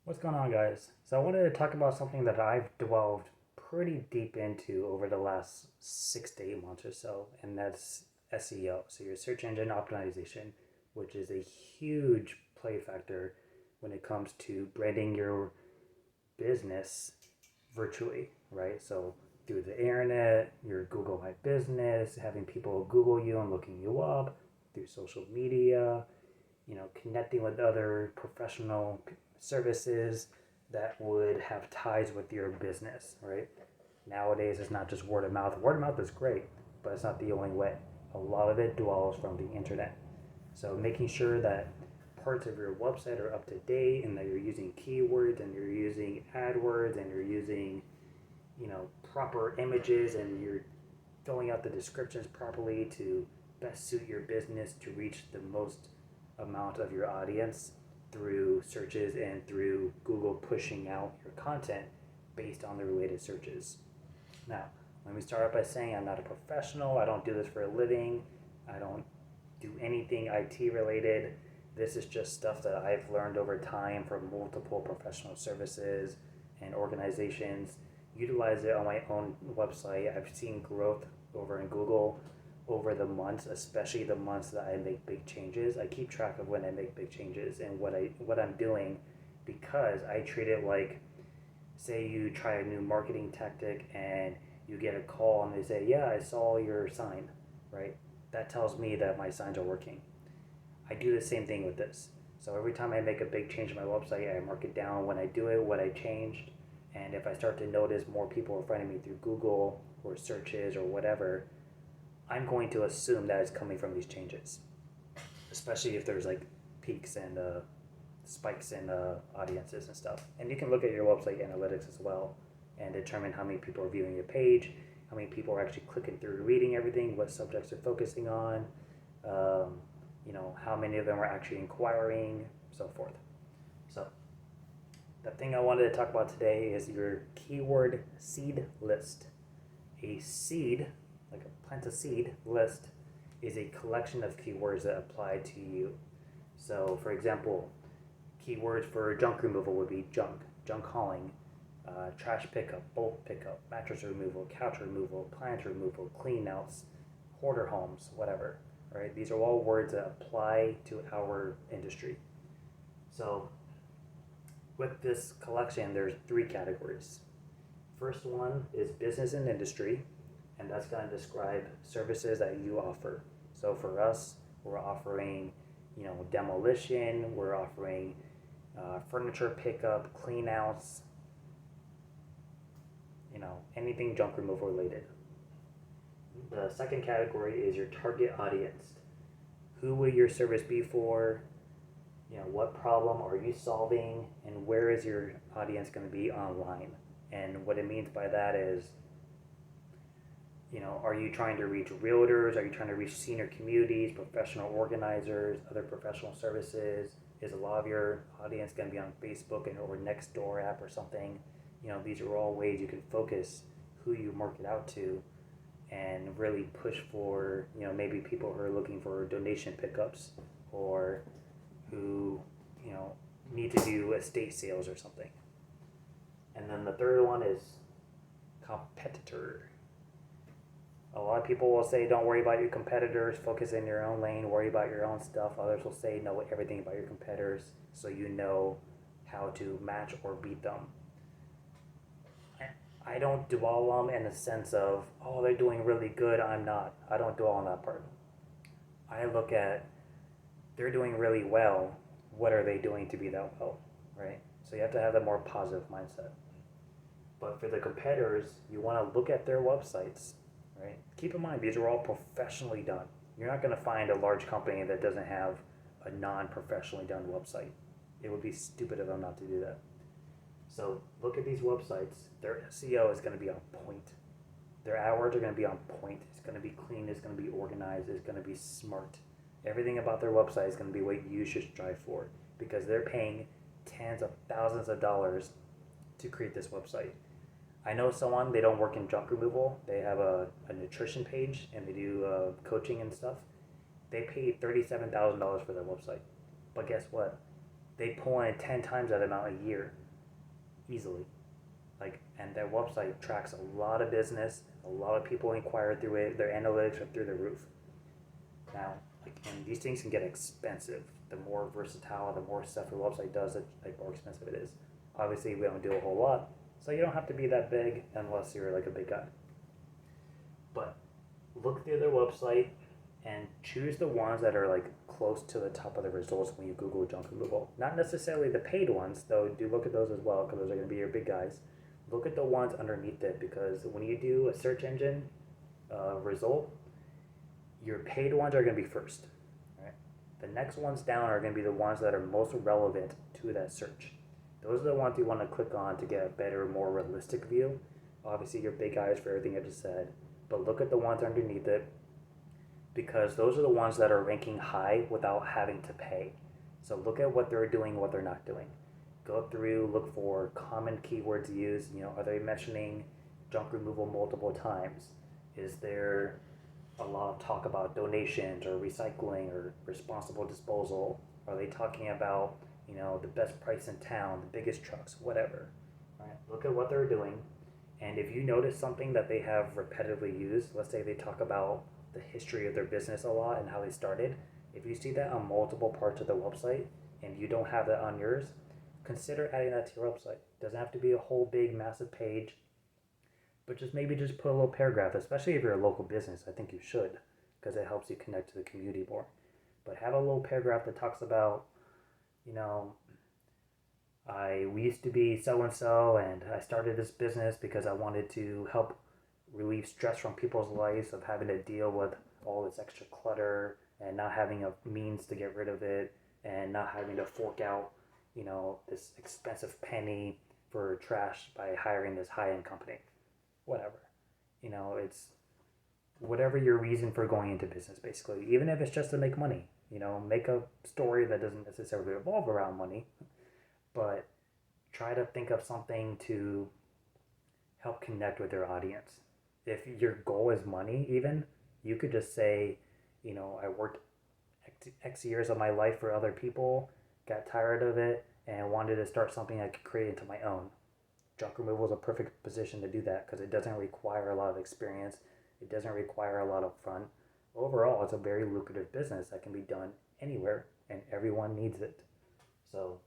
What's going on, guys? So, I wanted to talk about something that I've delved pretty deep into over the last 6 to 8 months or so, and that's SEO. So, your search engine optimization, which is a huge play factor when it comes to branding your business virtually, right? So, through the internet, your Google My Business, having people Google you and looking you up, through social media, connecting with other professional services that would have ties with your business, right? Nowadays, it's not just word of mouth. Word of mouth is great, but it's not the only way. A lot of it dwells from the internet. So making sure that parts of your website are up to date and that you're using keywords and you're using AdWords and you're using, proper images and you're filling out the descriptions properly to best suit your business to reach the most amount of your audience through searches and through Google pushing out your content based on the related searches. Now, let me start out by saying I'm not a professional. I don't do this for a living. I don't do anything IT related. This is just stuff that I've learned over time from multiple professional services and organizations. Utilize it on my own website. I've seen growth over in Google over the months, especially the months that I make big changes. I keep track of when I make big changes and what I'm doing because I treat it like, say you try a new marketing tactic and you get a call and they say, "Yeah, I saw your sign," right? That tells me that my signs are working. I do the same thing with this. So every time I make a big change in my website, I mark it down when I do it, what I changed, and if I start to notice more people are finding me through Google or searches or whatever, I'm going to assume that it's coming from these changes, especially if there's like peaks and spikes in audiences and stuff. And you can look at your website analytics as well and determine how many people are viewing your page, how many people are actually clicking through, reading everything, what subjects they're focusing on, how many of them are actually inquiring, so forth. So the thing I wanted to talk about today is your keyword seed list. A seed, like a plant a seed list, is a collection of keywords that apply to you. So, for example, keywords for junk removal would be junk hauling, trash pickup, bulk pickup, mattress removal, couch removal, plant removal, clean outs, hoarder homes, whatever. Right? These are all words that apply to our industry. So, with this collection, there's three categories. First one is business and industry, and that's going to describe services that you offer. So for us, we're offering, demolition. We're offering furniture pickup, clean outs, anything junk removal related. The second category is your target audience. Who will your service be for? What problem are you solving, and where is your audience going to be online? And what it means by that is, are you trying to reach realtors? Are you trying to reach senior communities, professional organizers, other professional services? Is a lot of your audience going to be on Facebook or Nextdoor app or something? These are all ways you can focus who you market out to and really push for, maybe people who are looking for donation pickups or who, need to do estate sales or something. And then the third one is competitor. A lot of people will say, don't worry about your competitors, focus in your own lane, worry about your own stuff. Others will say, know everything about your competitors so you know how to match or beat them. I don't dwell on them in the sense of, oh, they're doing really good, I'm not. I don't dwell on that part. I look at, they're doing really well, what are they doing to be that well, right? So you have to have a more positive mindset. But for the competitors, you want to look at their websites, right? Keep in mind, these are all professionally done. You're not going to find a large company that doesn't have a non-professionally done website. It would be stupid of them not to do that. So look at these websites. Their SEO is going to be on point. Their AdWords are going to be on point. It's going to be clean. It's going to be organized. It's going to be smart. Everything about their website is going to be what you should strive for because they're paying tens of thousands of dollars to create this website. I know someone, they don't work in junk removal. They have a nutrition page and they do coaching and stuff. They paid $37,000 for their website. But guess what? they pull in 10 times that amount a year easily. Like, and their website tracks a lot of business, a lot of people inquire through it, their analytics are through the roof. Now, like, and these things can get expensive. The more versatile, the more stuff your website does, the more expensive it is. Obviously, we don't do a whole lot, so you don't have to be that big unless you're like a big guy. But look through their website and choose the ones that are like close to the top of the results when you Google junk removal. Not necessarily the paid ones, though. Do look at those as well because those are going to be your big guys. Look at the ones underneath it because when you do a search engine result, your paid ones are going to be first. Right? The next ones down are going to be the ones that are most relevant to that search. Those are the ones you want to click on to get a better, more realistic view. Obviously, your big guys for everything I just said, but look at the ones underneath it because those are the ones that are ranking high without having to pay. So look at what they're doing, what they're not doing. Go through, look for common keywords used. Are they mentioning junk removal multiple times? Is there a lot of talk about donations or recycling or responsible disposal? Are they talking about, the best price in town, the biggest trucks, whatever? Right? Look at what they're doing. And if you notice something that they have repetitively used, let's say they talk about the history of their business a lot and how they started, if you see that on multiple parts of the website and you don't have that on yours, consider adding that to your website. It doesn't have to be a whole big massive page, but maybe put a little paragraph, especially if you're a local business. I think you should because it helps you connect to the community more. But have a little paragraph that talks about, we used to be so and so, and I started this business because I wanted to help relieve stress from people's lives of having to deal with all this extra clutter and not having a means to get rid of it and not having to fork out, this expensive penny for trash by hiring this high-end company. Whatever. It's whatever your reason for going into business, basically. Even if it's just to make money, make a story that doesn't necessarily revolve around money, but try to think of something to help connect with your audience. If your goal is money, even, you could just say, I worked X years of my life for other people, got tired of it, and wanted to start something I could create into my own. Junk removal is a perfect position to do that because it doesn't require a lot of experience. It doesn't require a lot of fun. Overall, it's a very lucrative business that can be done anywhere, and everyone needs it. So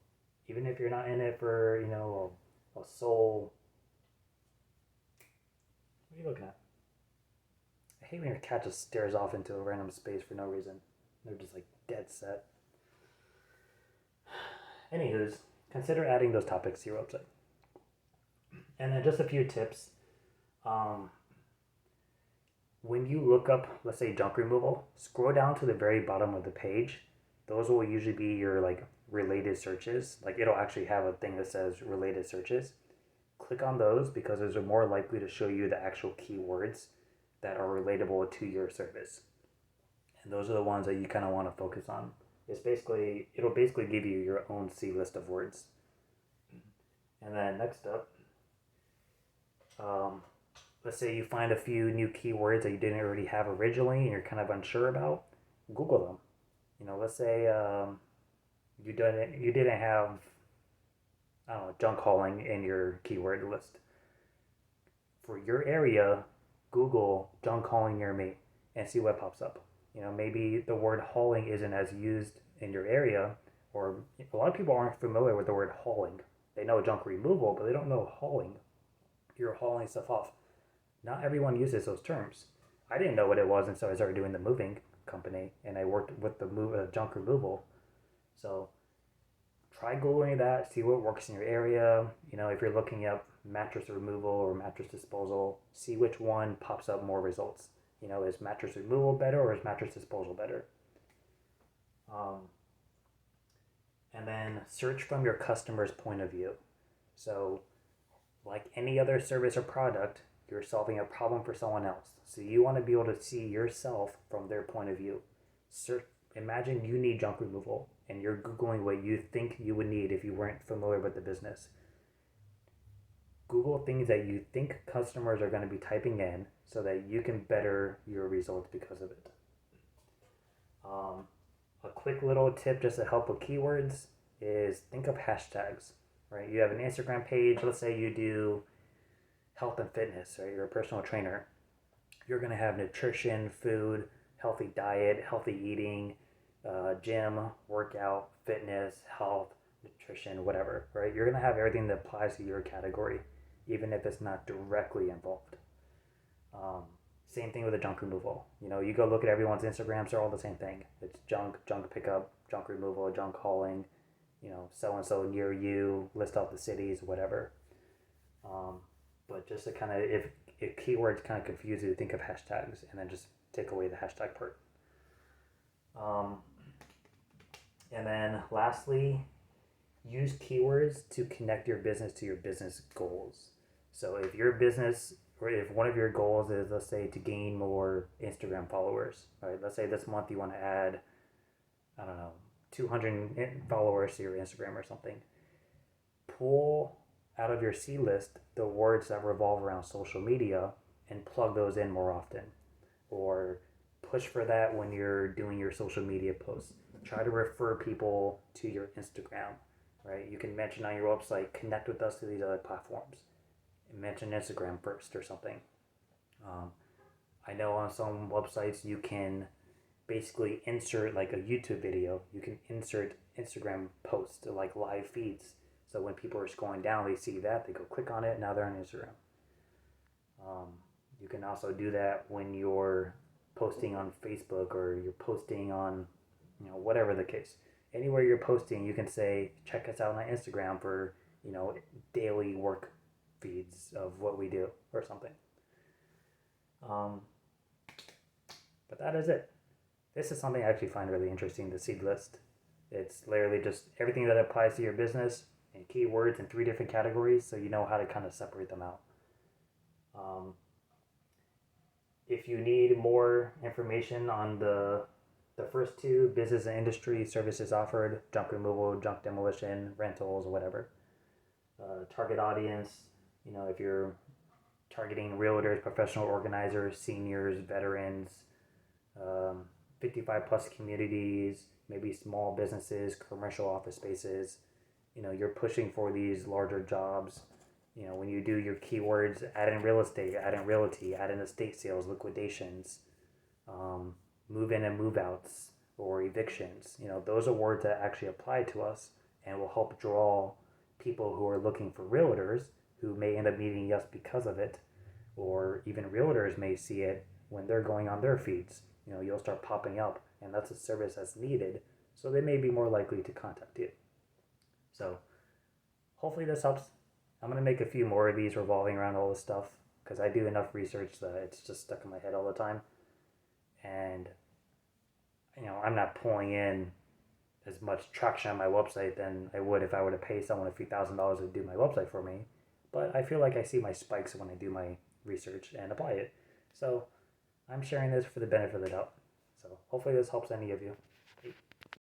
even if you're not in it for, a sole... What are you looking at? I hate when your cat just stares off into a random space for no reason. They're just like dead set. Anywho's, consider adding those topics to your website. And then just a few tips. When you look up, let's say, junk removal, scroll down to the very bottom of the page. Those will usually be your related searches. It'll actually have a thing that says related searches. Click on those because those are more likely to show you the actual keywords that are relatable to your service. And those are the ones that you kind of want to focus on. It'll basically give you your own C list of words. And then next up, let's say you find a few new keywords that you didn't already have originally and you're kind of unsure about, Google them. Let's say you didn't have, I don't know, junk hauling in your keyword list. For your area, Google junk hauling near me and see what pops up. Maybe the word hauling isn't as used in your area, or a lot of people aren't familiar with the word hauling. They know junk removal, but they don't know hauling. You're hauling stuff off. Not everyone uses those terms. I didn't know what it was until I started doing the moving company, and I worked with the junk removal. So try Googling that, see what works in your area. If you're looking up mattress removal or mattress disposal, see which one pops up more results. Is mattress removal better or is mattress disposal better? And then search from your customer's point of view. So like any other service or product, you're solving a problem for someone else. So you want to be able to see yourself from their point of view. Imagine you need junk removal and you're Googling what you think you would need if you weren't familiar with the business. Google things that you think customers are going to be typing in so that you can better your results because of it. A quick little tip just to help with keywords. is think of hashtags, right? You have an Instagram page. Let's say you do health and fitness, right? You're a personal trainer. You're going to have nutrition, food, healthy diet, healthy eating, gym, workout, fitness, health, nutrition, whatever, right? You're going to have everything that applies to your category, even if it's not directly involved. Same thing with the junk removal. You go look at everyone's Instagrams, they're all the same thing. It's junk pickup, junk removal, junk hauling, so and so near you, list out the cities, whatever. But just to kind of, if keywords kind of confuse you, think of hashtags and then just take away the hashtag part. And then lastly, use keywords to connect your business to your business goals. So if your business, or if one of your goals is, let's say, to gain more Instagram followers, right? Let's say this month you want to add, 200 followers to your Instagram or something. Pull out of your C list the words that revolve around social media and plug those in more often. Or push for that when you're doing your social media posts. Try to refer people to your Instagram, right? You can mention on your website, connect with us through these other platforms. And mention Instagram first or something. I know on some websites you can basically insert like a YouTube video. You can insert Instagram posts to like live feeds. So when people are scrolling down, they see that, they go click on it, now they're on Instagram. You can also do that when you're posting on Facebook or you're posting on, whatever the case. Anywhere you're posting, you can say, check us out on Instagram for, daily work feeds of what we do or something. But that is it. This is something I actually find really interesting, the seed list. It's literally just everything that applies to your business and keywords in 3 different categories, so you know how to kind of separate them out. If you need more information on the first 2, business and industry, services offered, junk removal, junk demolition, rentals, whatever. Target audience, if you're targeting realtors, professional organizers, seniors, veterans, 55 plus communities, maybe small businesses, commercial office spaces, you're pushing for these larger jobs. When you do your keywords, add in real estate, add in realty, add in estate sales, liquidations, move in and move outs, or evictions. Those are words that actually apply to us and will help draw people who are looking for realtors who may end up meeting us because of it, or even realtors may see it when they're going on their feeds. You'll start popping up, and that's a service that's needed, so they may be more likely to contact you. So hopefully this helps. I'm going to make a few more of these revolving around all this stuff because I do enough research that it's just stuck in my head all the time. And, I'm not pulling in as much traction on my website than I would if I were to pay someone a few $1,000s to do my website for me. But I feel like I see my spikes when I do my research and apply it. So I'm sharing this for the benefit of the doubt. So hopefully this helps any of you.